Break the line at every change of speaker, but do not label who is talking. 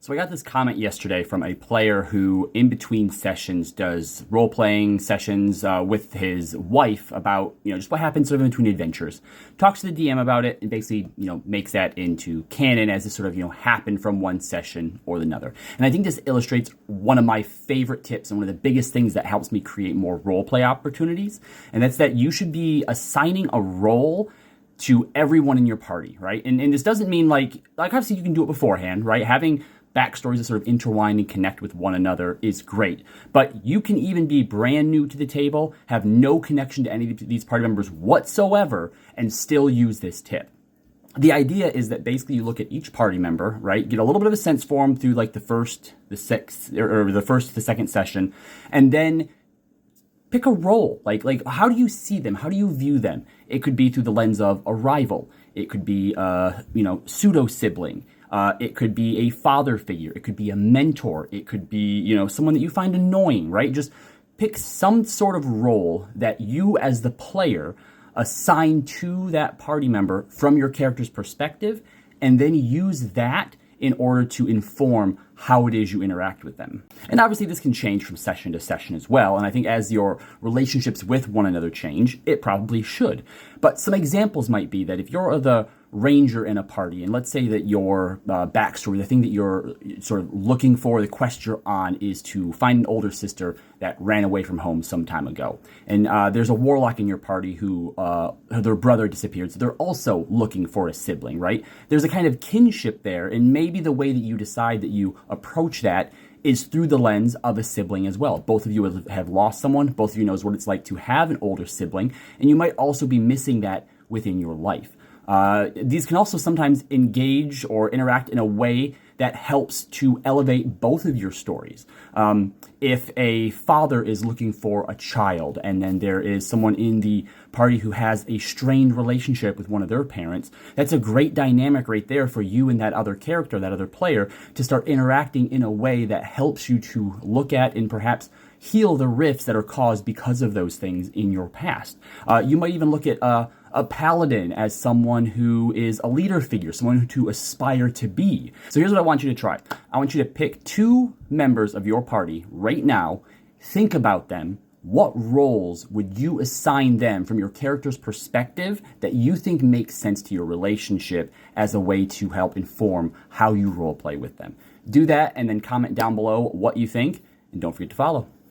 So I got this comment yesterday from a player who, in between sessions, does role-playing sessions with his wife about, just what happens sort of in between adventures. Talks to the DM about it and basically, makes that into canon as this sort of, happen from one session or another. And I think this illustrates one of my favorite tips and one of the biggest things that helps me create more role-play opportunities. And that's that you should be assigning a role to everyone in your party, right? And this doesn't mean like obviously you can do it beforehand, right? Having backstories that sort of intertwine and connect with one another is great. But you can even be brand new to the table, have no connection to any of these party members whatsoever, and still use this tip. The idea is that basically you look at each party member, right? Get a little bit of a sense for them through like the first, the second session, and then pick a role. Like how do you see them? How do you view them? It could be through the lens of a rival. It could be pseudo sibling. It could be a father figure. It could be a mentor. It could be, someone that you find annoying, right? Just pick some sort of role that you as the player assign to that party member from your character's perspective, and then use that in order to inform how it is you interact with them. And obviously this can change from session to session as well, and I think as your relationships with one another change, it probably should. But some examples might be that if you're the ranger in a party, and let's say that your backstory, the thing that you're sort of looking for, the quest you're on, is to find an older sister that ran away from home some time ago. And there's a warlock in your party who their brother disappeared, so they're also looking for a sibling, right? There's a kind of kinship there, and maybe the way that you decide that you approach that is through the lens of a sibling as well. Both of you have lost someone, both of you knows what it's like to have an older sibling, and you might also be missing that within your life. These can also sometimes engage or interact in a way that helps to elevate both of your stories. If a father is looking for a child and then there is someone in the party who has a strained relationship with one of their parents, that's a great dynamic right there for you and that other character, that other player, to start interacting in a way that helps you to look at and perhaps heal the rifts that are caused because of those things in your past. You might even look at a paladin as someone who is a leader figure, someone to aspire to be. So here's what I want you to try. I want you to pick two members of your party right now, think about them. What roles would you assign them from your character's perspective that you think makes sense to your relationship as a way to help inform how you roleplay with them? Do that and then comment down below what you think, and don't forget to follow.